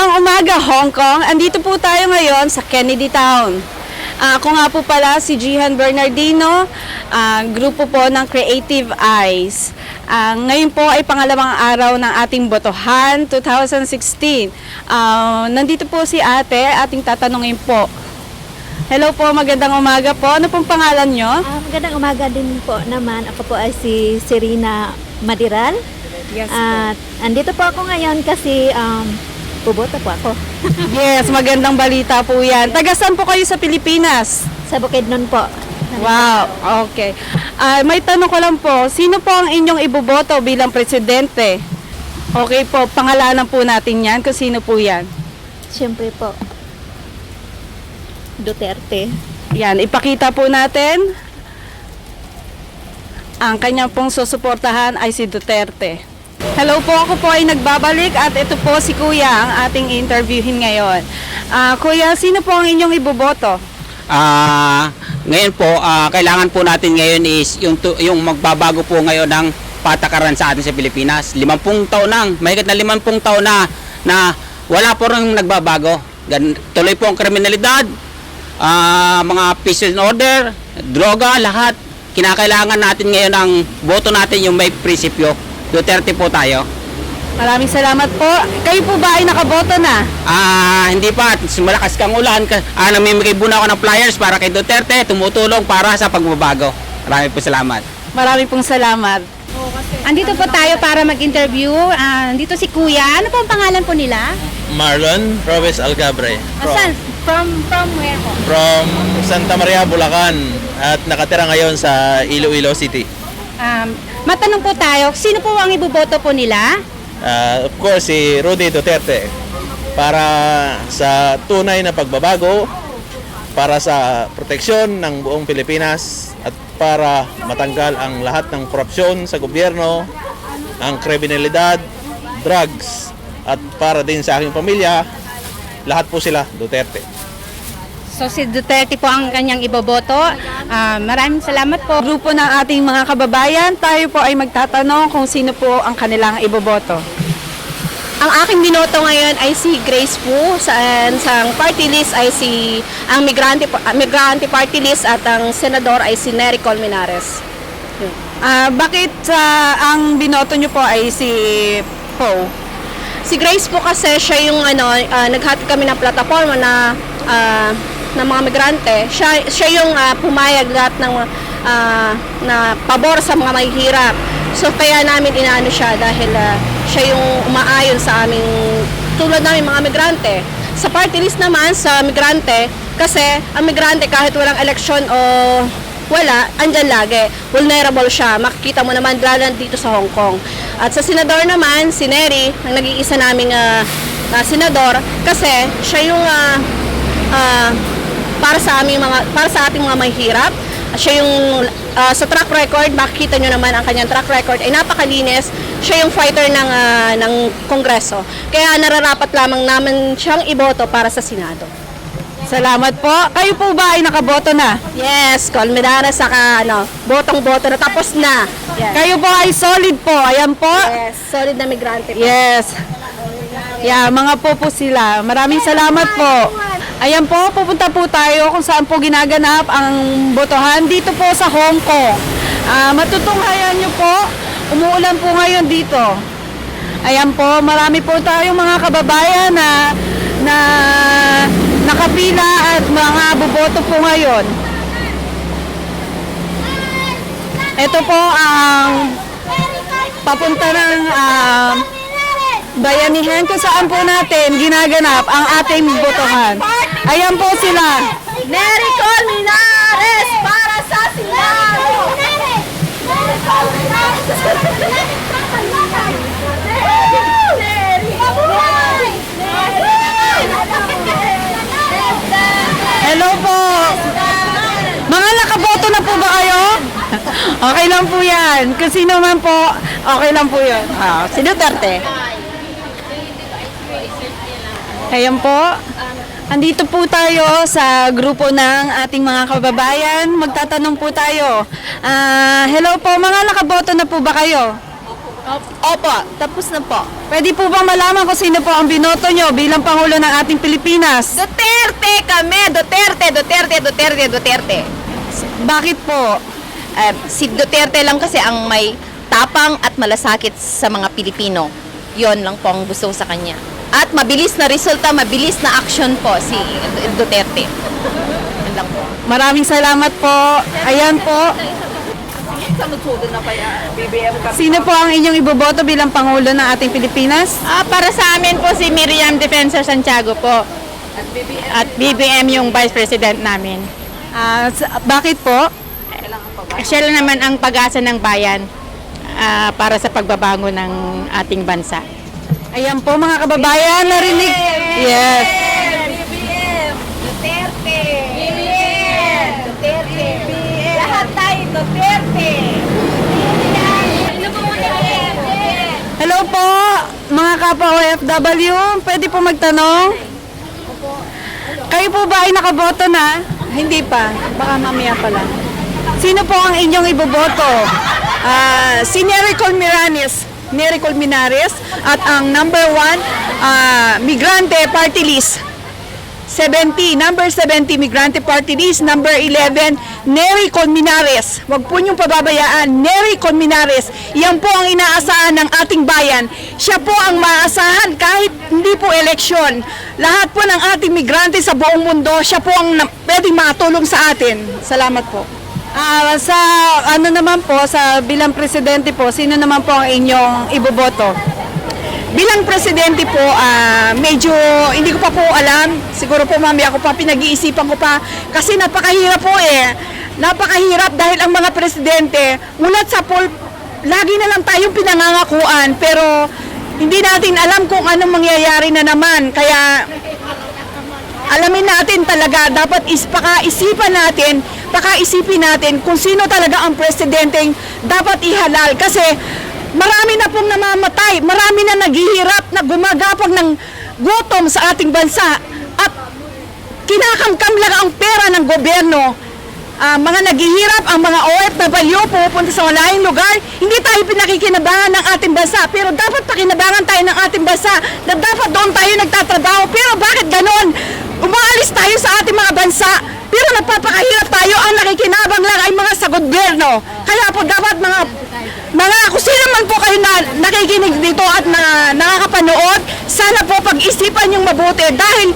Magandang umaga, Hong Kong. Andito po tayo ngayon sa Kennedy Town. Ako nga po pala si Jihan Bernardino, grupo po ng Creative Eyes. Ngayon po ay pangalawang araw ng ating botohan 2016. Nandito po si ate, ating tatanungin po. Hello po, magandang umaga po. Ano pong pangalan nyo? Magandang umaga din po naman. Ako po ay si Serena Madiral. Yes At andito po ako ngayon kasi puboto po ako Yes, magandang balita po yan. Taga saan po kayo sa Pilipinas? sa Bukidnon po. Wow, okay. May tanong ko lang po, sino po ang inyong iboboto bilang presidente? Okay po, pangalanan po natin yan kung sino po yan. Siyempre po, Duterte. Yan, ipakita po natin. Ang kanyang pong susuportahan ay si Duterte. Hello po, ako po ay nagbabalik at ito po si Kuya ang ating interviewin ngayon. Kuya, sino po ang inyong iboboto? Ngayon po, kailangan po natin ngayon is yung magbabago po ngayon ng patakaran sa atin sa Pilipinas. 50 taon na, mahigit na 50 taon na wala po rin nagbabago. Tuloy po ang kriminalidad, mga peace and order, droga, lahat. Kinakailangan natin ngayon ang boto natin yung may prinsipyo. Duterte po tayo. Maraming salamat po. Kayo po ba ay nakaboto na? Hindi pa. Malakas kang ulan. Namimigay muna ako ng flyers para kay Duterte. Tumutulong para sa pagbabago. Maraming po salamat. Maraming pong salamat. Andito po tayo para mag-interview. Dito si Kuya. Ano po ang pangalan po nila? Marlon Robes Algabre Saan? From where po? from Santa Maria, Bulacan at nakatira ngayon sa Iloilo City. Matanong po tayo, sino po ang iboboto po nila? Of course, si Rudy Duterte para sa tunay na pagbabago, para sa proteksyon ng buong Pilipinas at para matanggal ang lahat ng korupsyon sa gobyerno, ang kriminalidad, drugs at para din sa aking pamilya, lahat po sila Duterte. So si Duterte po ang kanyang iboboto. Maraming salamat po. Grupo ng ating mga kababayan, tayo po ay magtatanong kung sino po ang kanilang iboboto. Ang aking binoto ngayon ay si Grace Fu, sa party list ay ang migrante party list at ang senador ay si Nery Colmenares. Bakit ang binoto nyo po ay si Poe? Si Grace Fu kasi siya yung naghatid kami ng plataforma ng mga migrante. Siya yung pumayag lahat ng na pabor sa mga mahihirap. So kaya namin inaano siya dahil siya yung umaayon sa aming tulad namin mga migrante. Sa party list naman sa migrante, kasi ang migrante kahit walang eleksyon o wala, andyan lagi. Vulnerable siya. Makikita mo naman lalo dito sa Hong Kong. At sa senador naman, si Nery, ang nag-iisa naming senador, kasi siya yung para sa ating mga mahihirap. Siya yung sa track record, makikita nyo naman ang kanyang track record ay napakalinis. Siya yung fighter ng Kongreso. Kaya nararapat lamang namin siyang iboto para sa Senado. Salamat po. Kayo po ba ay nakaboto na? Yes, Colmenares saka botong-boto na tapos na. Yes. Kayo po ay solid po. Ayan po. Yes, solid na migrante po. Yes. Yeah, mga po sila. Maraming salamat po. Ayan po, pupunta po tayo kung saan po ginaganap ang botohan dito po sa Hong Kong. Matutunghayan nyo po, umuulan po ngayon dito. Ayan po, marami po tayong mga kababayan na nakapila at mga boboto po ngayon. Ito po ang papunta ng bayanihan kung saan po natin ginaganap ang ating botohan. Ayan po sila. Nery Colmenares para sa Senado! Hello po. Mga nakaboto na po ba kayo? Okay lang po yan. Kung sino man po, okay lang po yun. Si Duterte. Ayan po. Andito po tayo sa grupo ng ating mga kababayan. Magtatanong po tayo. Hello po, mga nakaboto na po ba kayo? Opo, tapos na po. Pwede po bang malaman kung sino po ang binoto nyo bilang Pangulo ng ating Pilipinas? Duterte kami! Duterte! Bakit po? Si Duterte lang kasi ang may tapang at malasakit sa mga Pilipino. Yon lang po ang gusto ko sa kanya. At mabilis na resulta, mabilis na action po si Duterte. Yan lang po. Maraming salamat po. Ayan po. Sino po ang inyong iboboto bilang Pangulo ng ating Pilipinas? Para sa amin po si Miriam Defensor Santiago po. At BBM yung Vice President namin. Bakit po? Siya lang naman ang pag-asa ng bayan para sa pagbabago ng ating bansa. Ayan po mga kababayan, narinig. Yes. Lahat tayo Duterte! Hello po, mga kapwa OFW. Pwede po magtanong? Kayo po ba ay nakaboto na? Hindi pa. Baka mamaya pa lang. Sino po ang inyong iboboto? Si Nery Colmenares at ang number 1, Migrante Party List. Number 70, Migrante Party List. Number 11, Nery Colmenares. Huwag po niyong pababayaan, Nery Colmenares. Yan po ang inaasahan ng ating bayan. Siya po ang maaasahan kahit hindi po eleksyon. Lahat po ng ating migrante sa buong mundo, siya po ang pwedeng makatulong sa atin. Salamat po. Sa ano naman po, sa bilang presidente po, sino naman po ang inyong iboboto? Bilang presidente po, medyo hindi ko pa po alam. Siguro po mamaya ko pa, pinag-iisipan ko pa. Kasi napakahirap po eh. Napakahirap dahil ang mga presidente, mulat sa poll, lagi na lang tayong pinangangakuan. Pero hindi natin alam kung anong mangyayari na naman. Kaya alamin natin talaga, dapat pakaisipin natin kung sino talaga ang presidenteng dapat ihalal. Kasi marami na pong namamatay, marami na naghihirap, na gumagapag ng gutom sa ating bansa at kinakamkam lang ang pera ng gobyerno. Mga naghihirap, ang mga OFW pupunta sa malayong lugar, hindi tayo pinakikinabangan ng ating bansa, pero dapat pakinabangan tayo ng ating bansa na dapat doon tayo nagtatrabaho. Pero bakit ganon? Umaalis tayo sa ating mga bansa, pero nagpapakahirap tayo, ang nakikinabang lang ay mga sa gobyerno. Kaya po dapat mga kung sino man po kayo na nakikinig dito at nakakapanood, sana po pag-isipan yung mabuti dahil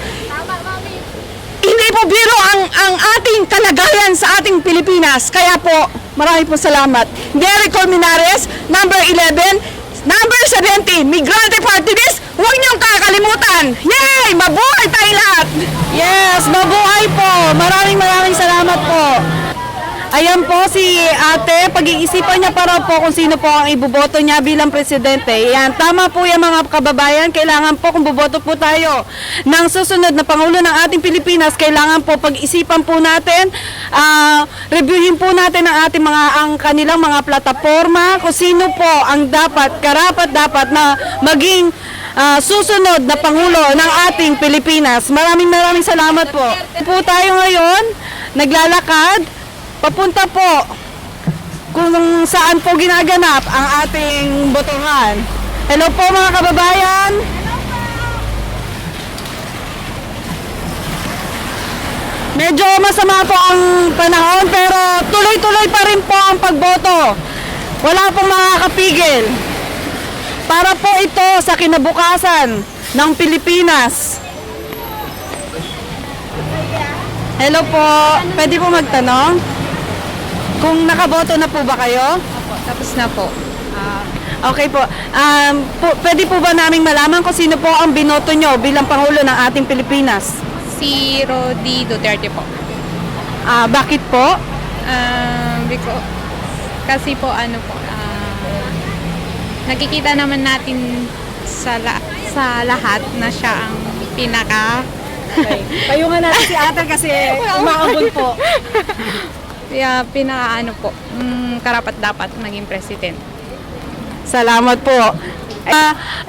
hindi po biro ang ating kalagayan sa ating Pilipinas. Kaya po, marami po salamat. Nery Colmenares, number 11, number 70, Migrante Party List, huwag niyong kakalimutan. Yay! Mabuhay tayo lahat! Yes, mabuhay po. Maraming salamat po. Ayan po si ate, pag-iisipan niya para po kung sino po ang iboboto niya bilang presidente. Yan, tama po yan mga kababayan. Kailangan po kung boboto po tayo ng susunod na Pangulo ng ating Pilipinas, kailangan po pag-isipan po natin, reviewin po natin ang ating ang kanilang mga plataforma, kung sino po ang karapat dapat na maging susunod na Pangulo ng ating Pilipinas. Maraming salamat po. Po tayo ngayon, naglalakad, papunta po kung saan po ginaganap ang ating botohan. Hello po mga kababayan. Medyo masama po ang panahon pero tuloy-tuloy pa rin po ang pagboto. Wala pong makakapigil. Para po ito sa kinabukasan ng Pilipinas. Hello po. Pwede po magtanong? Kung nakaboto na po ba kayo? Tapos na po. Okay po. Pwede po ba naming malaman kung sino po ang binoto nyo bilang Pangulo ng ating Pilipinas? Si Rodi Duterte po. Bakit po? Kasi po nakikita naman natin sa lahat na siya ang pinaka Kayo nga natin si ate kasi umaabot po. kaya karapat dapat maging president. Salamat po.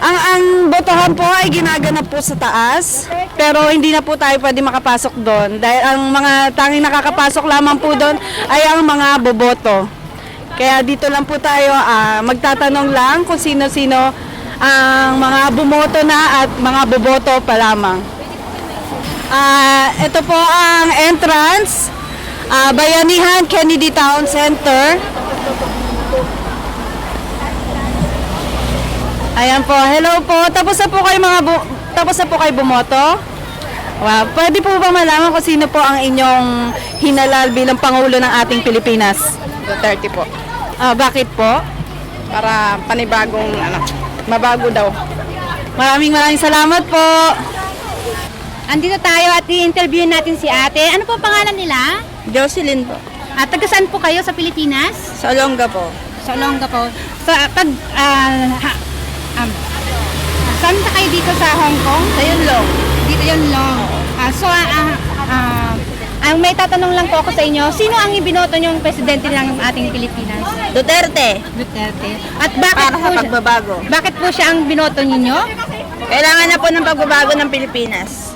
Ang botohan po ay ginaganap po sa taas, pero hindi na po tayo pwede makapasok doon dahil ang mga tanging nakakapasok lamang po doon ay ang mga boboto. Kaya dito lang po tayo magtatanong lang kung sino-sino ang mga bumoto na at mga boboto pa lamang. Ito po ang entrance, Bayanihan Kennedy Town Center. Ayan po, hello po. Tapos na po kayo bumoto? Wow. Pwede po ba malaman kung sino po ang inyong hinalal bilang Pangulo ng ating Pilipinas? Duterte po. Bakit po? Para panibagong mabago daw. Maraming salamat po. Andito tayo at i-interview natin si ate. Ano po pangalan nila? Jocelyn po. At taga saan po kayo sa Pilipinas? Sa Olonga po. Sa Olonga po. Saan ka kayo dito sa Hong Kong? Sa Yunlong. Dito yun long. Ang may tatanong lang po ako sa inyo, sino ang ibinoto niyong presidente ng ating Pilipinas? Duterte. Duterte. At bakit Para po sa pagbabago. bakit po siya ang binoto ninyo? Kailangan na po ng pagbabago ng Pilipinas.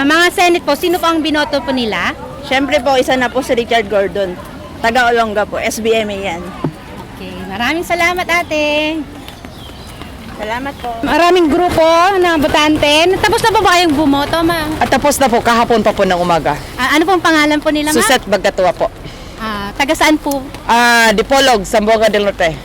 Mga Senate po, sino po ang binoto po nila? Siyempre po, isa na po si Richard Gordon. Taga Olonga po. SBMA yan. Okay, maraming salamat ate. Salamat po. Maraming grupo na botante. Tapos na ba kayong bumoto, ma'am? At tapos na po, kahapon pa po ng umaga. Ano pong pangalan po nila, ma'am? Suset Bagatuwa po. Taga saan po? Dipolog, Zamboanga del Norte.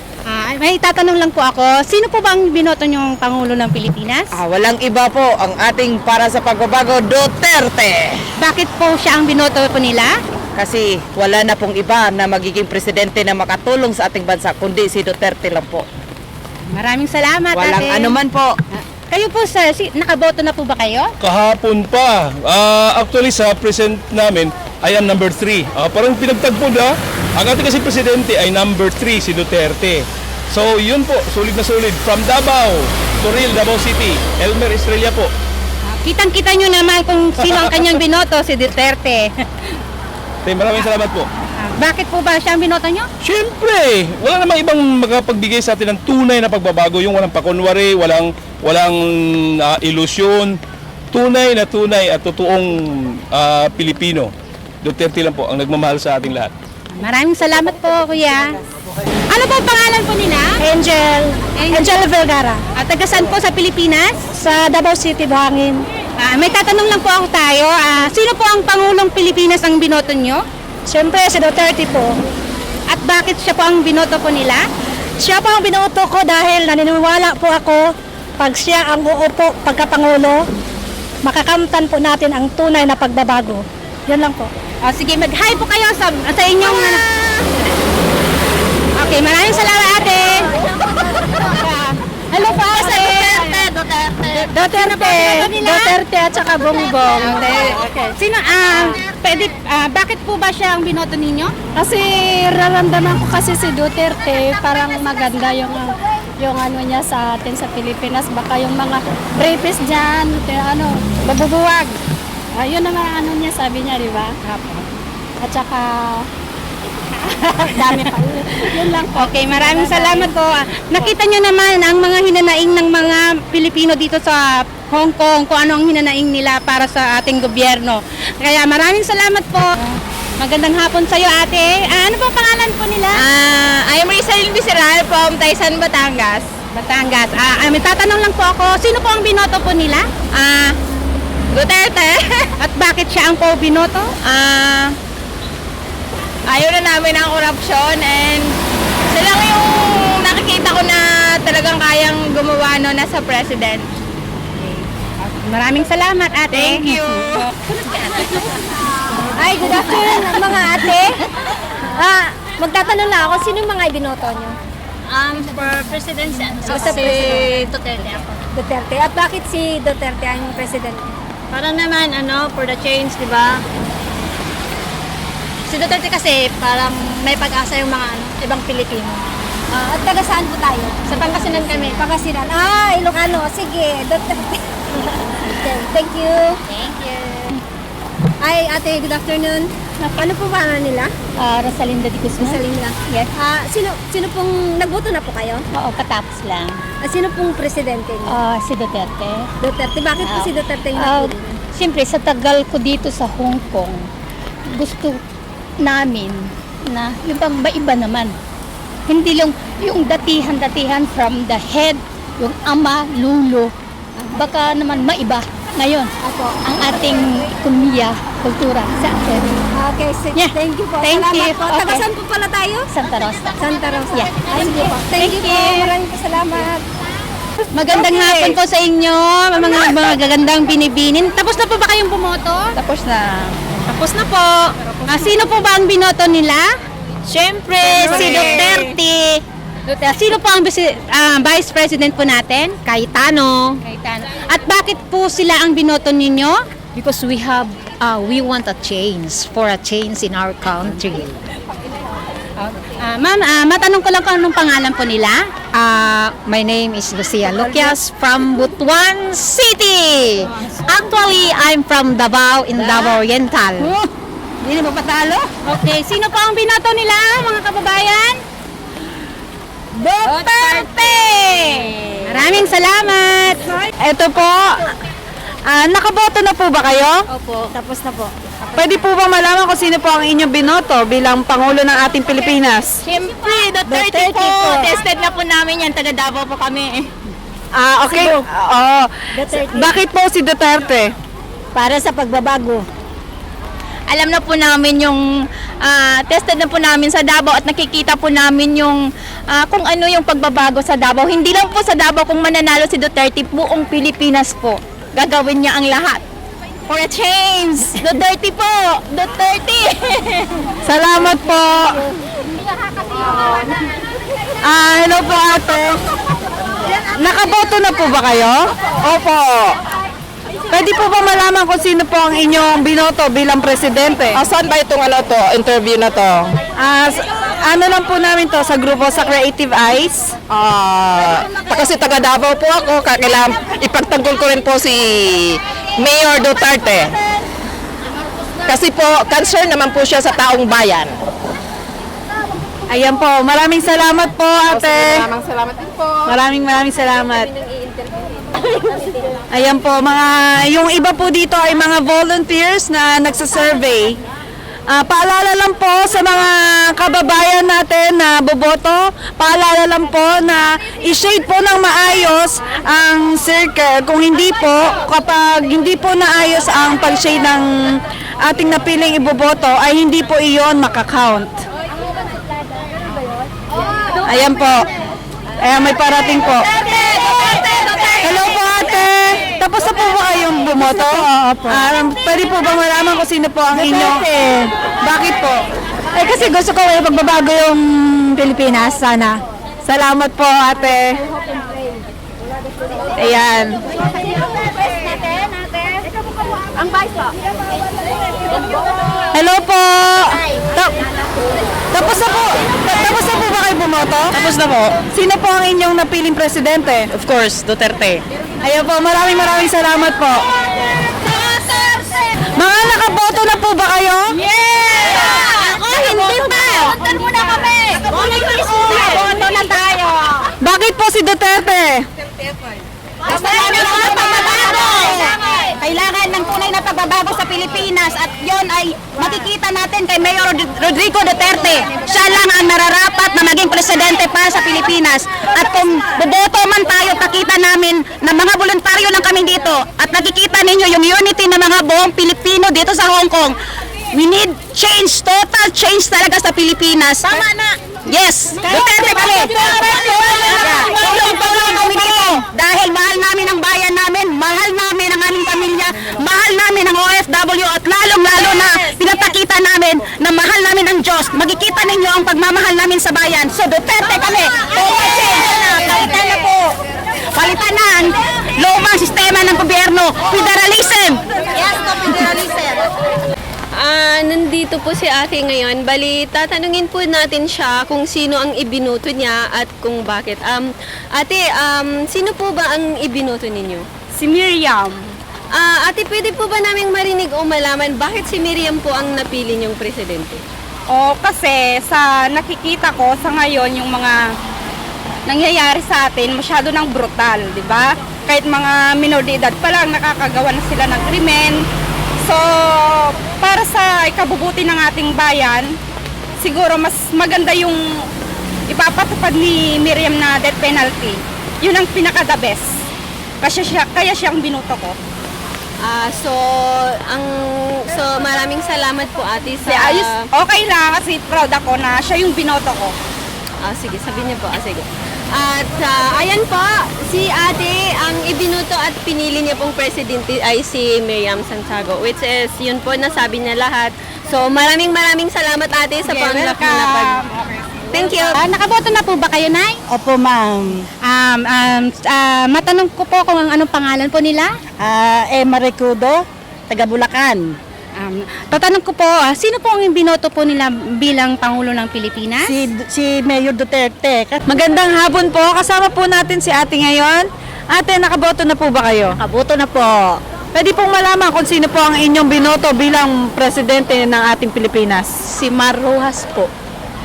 May tatanong lang po ako, sino po ba ang binoto niyong Pangulo ng Pilipinas? Walang iba po, ang ating para sa pagbabago, Duterte. Bakit po siya ang binoto po nila? Kasi wala na pong iba na magiging presidente na makatulong sa ating bansa, kundi si Duterte lang po. Maraming salamat, Walang ate. anuman po. Kayo po, sir, nakaboto na po ba kayo? Kahapon pa. Actually sa present namin, I am number 3. Parang pinagtagpo na. Ang ating kasi presidente ay number 3, si Duterte. So yun po, sulit na sulit. From Davao to Real, Davao City, Elmer Estrella po. Kitang-kita nyo naman kung sino ang kanyang binoto, si Duterte. Maraming salamat po. Bakit po ba siya ang binoto nyo? Siyempre, wala namang ibang makapagbigay sa atin ng tunay na pagbabago. Yung walang pakunwari, walang ilusyon. Tunay at totoong Pilipino. Duterte lang po ang nagmamahal sa ating lahat. Maraming salamat po, kuya. Ano po ang pangalan po nila? Angel Vergara. At taga saan po sa Pilipinas? Sa Davao City, Buhangin. May tatanong lang po ako tayo. Sino po ang Pangulong Pilipinas ang binoto nyo? Siyempre, si Duterte po. At bakit siya po ang binoto po nila? Siya po ang binoto ko dahil naniniwala po ako pag siya ang uupo pagkapangulo, makakamtan po natin ang tunay na pagbabago. Yan lang po. Sige, mag-hi po kayo sa inyong... Okay, maraming salamat ate. Hello po ate. Duterte at saka Bongbong. Okay. Sino, bakit po ba siya ang binoto ninyo? Kasi nararamdaman ko kasi si Duterte parang maganda yung ano niya sa atin sa Pilipinas. Baka yung mga rapist dyan, babubuwag. Yun naman ano niya, sabi niya, di ba? At saka dami pa. Yun lang po. Okay, maraming salamat po. Nakita nyo naman ang mga hinanaing ng mga Pilipino dito sa Hong Kong, kung ano ang hinanaing nila para sa ating gobyerno. Kaya maraming salamat po. Magandang hapon sa iyo, ate. Ano po pangalan po nila? I am Rizal Bisiral from Taysan, Batangas. Batangas. May tatanong lang po ako, sino po ang binoto po nila? Duterte. At bakit siya ang po binoto? Ayaw na namin ang korupsyon and sila lang yung nakikita ko na talagang kayang gumawa no na sa president. Maraming salamat, ate. Thank you. Ay, good afternoon mga ate. Magtatanong lang ako, sino yung mga ibinoto niyo? For presidency, Duterte ako. Duterte. At bakit si Duterte ang president? Para naman, for the change, di ba? Si Duterte kasi parang may pag-asa yung mga ibang Pilipino. At taga saan po tayo? Sa Pangasinan kami. Pangasinan. Ilocano. Sige, Duterte. Okay, thank you. Thank you. Ay, ate, good afternoon. Ano po ba nila? Rosalinda de Guzman. Salinda. Yes. Sino pong, nagboto na po kayo? Oo, katapos lang. Sino pong presidente niyo? Si Duterte. Duterte. Bakit po si Duterte yung napili niyo? Siyempre, sa tagal ko dito sa Hong Kong, gusto namin na yung bang maiba naman. Hindi lang yung datihan-datihan from the head, yung ama, lulo. Baka naman maiba ngayon ang ating ekonomiya, kultura sa atin. Okay, Yeah. thank you po. Thank Salamat you. po. Okay. Taga saan po pala tayo? Santa Rosa. Santa Rosa. Yeah. Thank you po. Thank you po. Maraming salamat. Magandang hapon po sa inyo, mga gagandang binibinin. Tapos na po ba kayong bumoto? Tapos na. Tapos na po. Sino po ba ang binoto nila? Siyempre, si Duterte. Sino po ang Vice President po natin? Cayetano. At bakit po sila ang binoto ninyo? Because we want a change, for a change in our country. Ma'am, matanong ko lang kung anong pangalan po nila. My name is Lucia Lucias from Butuan City. Actually, I'm from Davao in Davao Oriental. Hindi na patalo? Okay, sino po ang binoto nila, mga kababayan? Duterte! Maraming salamat! Ito po, nakaboto na po ba kayo? Opo. Tapos na po. Pwede po ba malaman kung sino po ang inyong binoto bilang Pangulo ng ating Pilipinas? Siyempre, Duterte po. Tested na po namin yan. Taga Davao po kami. Okay. Oo. Bakit po si Duterte? Para sa pagbabago. Alam na po namin yung tested na po namin sa Davao at nakikita po namin yung kung ano yung pagbabago sa Davao. Hindi lang po sa Davao kung mananalo si Duterte, buong Pilipinas po. Gagawin niya ang lahat. For a change! Duterte po! Duterte! Salamat po. Hello po ate. Nakaboto na po ba kayo? Opo. Pwede po ba malaman kung sino po ang inyong binoto bilang presidente? Saan ba itong interview na to? Ano lang po namin to sa grupo sa Creative Eyes? Kasi taga Davao po ako, kailangan ipagtanggol ko rin po si Mayor Duterte. Kasi po, concern naman po siya sa taong bayan. Ayan po, maraming salamat po ate. Maraming salamat din po. Maraming salamat. Ayan po, yung iba po dito ay mga volunteers na nagsasurvey. Paalala lang po sa mga kababayan natin na boboto, paalala lang po na i-shade po ng maayos ang circle. Kung hindi po, kapag hindi po naayos ang pag-shade ng ating napiling iboboto, ay hindi po iyon makakount. Ayan po. Ayan, may parating po. Hello po ate. Tapos na po ba kayong bumoto? Opo. Pwede po ba malaman kung sino po ang inyong... Bakit po? Kasi gusto ko pagbabago yung Pilipinas, sana. Salamat po ate. Ayan. Ang vice po. Hello po. Tapos na po. Tapos na po ba kayo bumoto? Tapos na po. Sino po ang inyong napiling presidente? Of course, Duterte. Ayan po, maraming salamat po. Mga nakaboto na po ba kayo? Ako, hindi pa! Botan muna kami! Boto na tayo! Bakit po si Duterte? Kailangan ng tunay na pagbabago sa Pilipinas at yon ay makikita natin kay Mayor Rodrigo Duterte. Siya lang ang nararapat na maging presidente para sa Pilipinas. At kung boboto man tayo, pakita namin na mga voluntaryo lang kami dito at nakikita ninyo yung unity ng mga buong Pilipino dito sa Hong Kong. We need change, total change talaga sa Pilipinas. Tama na! Yes! Duterte kami! Tulong-tulong kami dito dahil mahal namin ang bayan namin, mahal namin ang aming pamilya, mahal namin ang OFW at lalong-lalo na pinapakita namin na mahal namin ang Diyos. Makikita ninyo ang pagmamahal namin sa bayan. So Duterte kami! Total change! Palitan na po! Palitan na ang lumang sistema ng gobyerno. Federalism! Yes, no, federalism. Nandito po si ate ngayon. Bali, tatanungin po natin siya kung sino ang ibinuto niya at kung bakit. Ate, sino po ba ang ibinuto ninyo? Si Miriam. Ate, pwede po ba naming marinig o malaman bakit si Miriam po ang napili niyong presidente? Kasi sa nakikita ko sa ngayon yung mga nangyayari sa atin masyado ng brutal, di ba? Kahit mga minor de edad pa lang nakakagawa na sila ng krimen. So, para sa ikabubuti ng ating bayan, siguro mas maganda yung ipapatupad ni Miriam na death penalty. Yun ang pinaka-the best. Kaya siyang binuto ko. So maraming salamat po ate sa... Ayos, okay lang kasi proud ako na siya yung binoto ko. Sige, sabihin niyo po. Sige. At ayan po, si ate, ang ibinuto at pinili niya pong presidente ay si Miriam Santiago, which is yun po nasabi niya lahat. So maraming salamat ate sa pangalap na Thank you. Nakaboto na po ba kayo, Nay? Opo, ma'am. Matanong ko po kung anong pangalan po nila. Emma Recudo, taga Bulacan. Tatanong ko po, sino po ang binoto po nila bilang Pangulo ng Pilipinas? Si Mayor Duterte. Magandang hapon po. Kasama po natin si ate ngayon. Ate, nakaboto na po ba kayo? Nakaboto na po. Pwede pong malaman kung sino po ang inyong binoto bilang presidente ng ating Pilipinas. Si Mar Rojas po.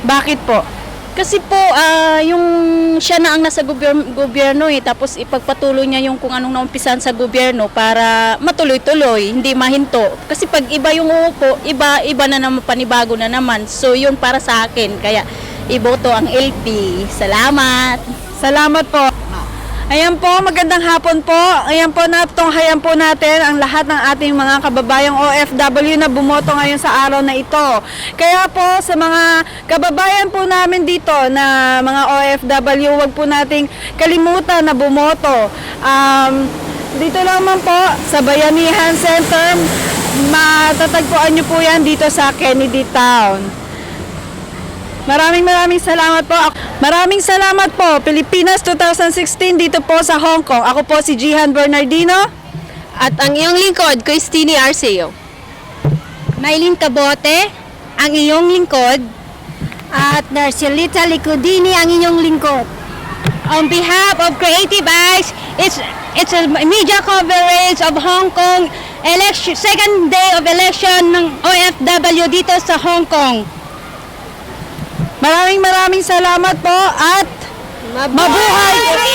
Bakit po? Kasi po, yung siya na ang nasa gobyerno tapos ipagpatuloy niya yung kung anong naumpisan sa gobyerno para matuloy-tuloy, hindi mahinto. Kasi pag iba yung uupo, iba na naman, panibago na naman. So yun para sa akin, kaya iboto ang LP. Salamat! Salamat po. Ayan po, magandang hapon po. Ayan po, natunghayan po natin ang lahat ng ating mga kababayang OFW na bumoto ngayon sa araw na ito. Kaya po, sa mga kababayan po namin dito na mga OFW, wag po nating kalimutan na bumoto. Dito lamang po sa Bayanihan Center, matatagpuan nyo po yan dito sa Kennedy Town. Maraming salamat po. Maraming salamat po. Pilipinas 2016 dito po sa Hong Kong. Ako po si Jihan Bernardino. At ang iyong lingkod, Christine Arceo. Maylin Cabote, ang iyong lingkod. At Narcelita Licudini, ang inyong lingkod. On behalf of Creative Eyes, it's a media coverage of Hong Kong election, second day of election ng OFW dito sa Hong Kong. Maraming salamat po at mabuhay!